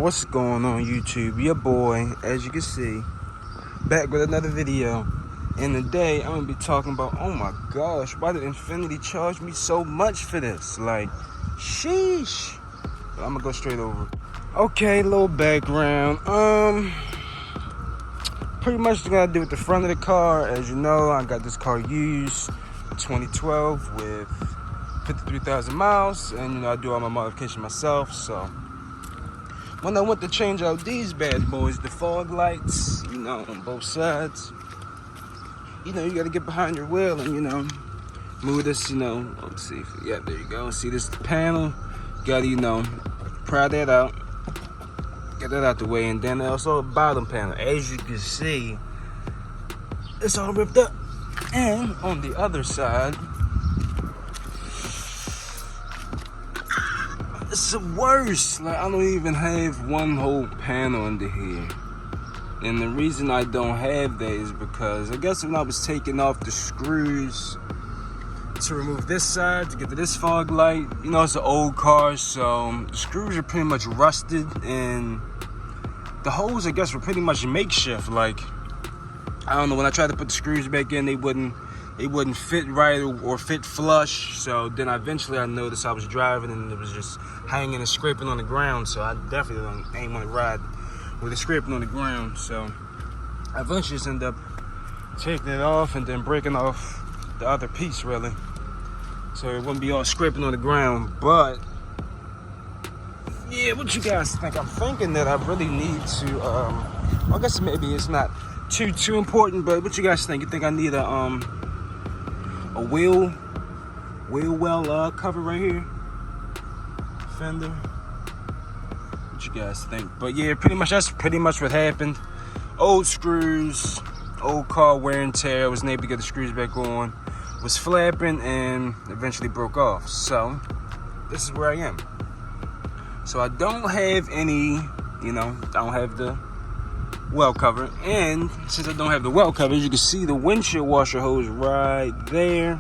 What's going on YouTube? Your boy, as you can see, back with another video. And today I'm gonna be talking about, oh my gosh, why did Infiniti charge me so much for this? Like, sheesh. But I'm gonna go straight over. Okay, little background. Pretty much gonna do with the front of the car. As you know, I got this car used 2012 with 53,000 miles, and I do all my modification myself. So when I went to change out these bad boys, the fog lights, on both sides, you gotta get behind your wheel and move this, let's see, yeah, there you go. See this panel, you gotta pry that out, get that out the way. And then also a bottom panel, as you can see, it's all ripped up. And on the other side, it's the worst. Like, I don't even have one whole panel under here. And the reason I don't have that is because I guess when I was taking off the screws to remove this side to get to this fog light, it's an old car, so the screws are pretty much rusted, and the holes, I guess, were pretty much makeshift. Like, I don't know, when I tried to put the screws back in, they wouldn't fit right or fit flush. So then eventually I noticed I was driving and it was just hanging and scraping on the ground. So I definitely ain't want to ride with it scraping on the ground. So I eventually just ended up taking it off and then breaking off the other piece, really, so it wouldn't be all scraping on the ground. But yeah, what you guys think? I'm thinking that I really need to, I guess maybe it's not too important, but what you guys think? You think I need a wheel well cover right here, fender? What you guys think? But yeah, that's pretty much what happened. Old screws, old car wear and tear. I wasn't able to get the screws back on, was flapping, and eventually broke off. So this is where I am. So I don't have any, I don't have the well cover. And since I don't have the well cover, as you can see, the windshield washer hose right there.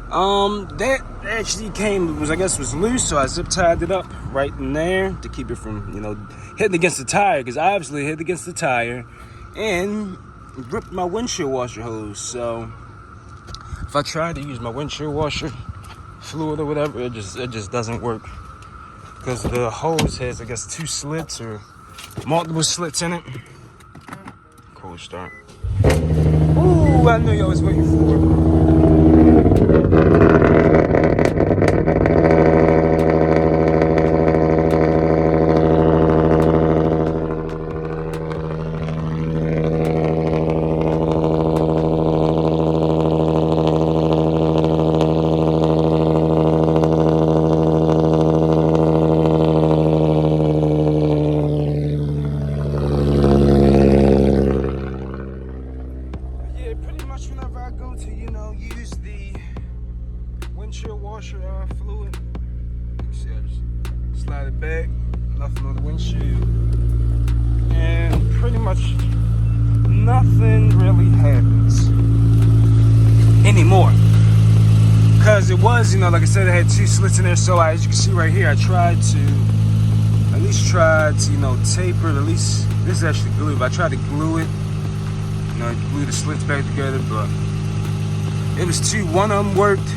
That actually was loose, so I zip tied it up right in there to keep it from, hitting against the tire, because I obviously hit against the tire and ripped my windshield washer hose. So if I try to use my windshield washer fluid or whatever, it just doesn't work, because the hose has, I guess, 2 slits or multiple slits in it. Cold start. Ooh, I knew y'all was waiting for it. Use the windshield washer fluid. See, I just slide it back, nothing on the windshield, and pretty much nothing really happens anymore. Because it was, like I said, it had 2 slits in there. So as you can see right here, I tried to taper it. At least this is actually glue, but I tried to glue it, glue the slits back together, but it was 2. One of them worked,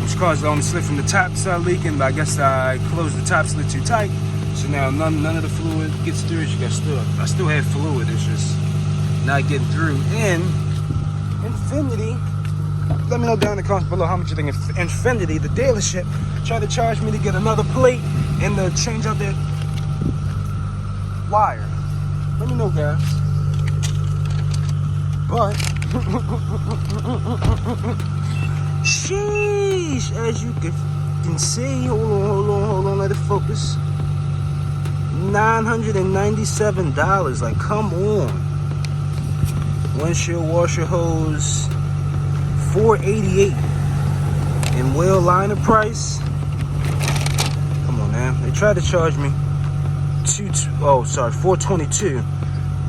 which caused the only slit from the top to start leaking, but I guess I closed the top slit too tight, so now none of the fluid gets through. I still have fluid, it's just not getting through. And Infiniti, let me know down in the comments below how much you think Infiniti, the dealership, tried to charge me to get another plate and to change out that wire. Let me know, guys. But sheesh, as you can see, hold on, let it focus. $997, like, come on. Windshield washer hose, $488. And wheel liner price, come on now. They tried to charge me $422,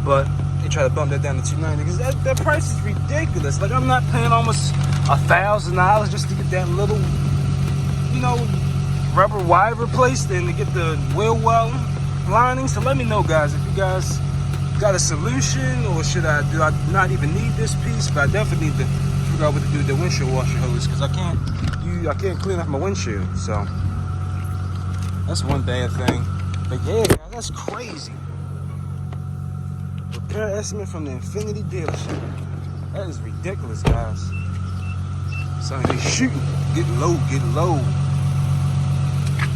but they try to bump that down to $290, because that price is ridiculous. Like, I'm not paying almost $1,000 just to get that little, rubber wire replaced and to get the wheel well. lining. So let me know, guys, if you guys got a solution, or do I not even need this piece? But I definitely need to figure out what to do with the windshield washer hose, because I can't clean off my windshield. So that's one bad thing. But yeah, guys, that's crazy. Repair estimate from the Infiniti dealership. That is ridiculous, guys. So they shooting. Get low, get low.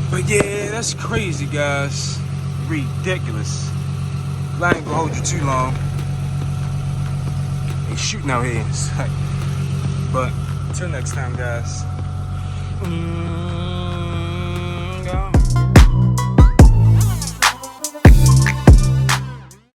But yeah, that's crazy, guys. Ridiculous. I ain't gonna hold you too long. They shooting out here. But until next time, guys.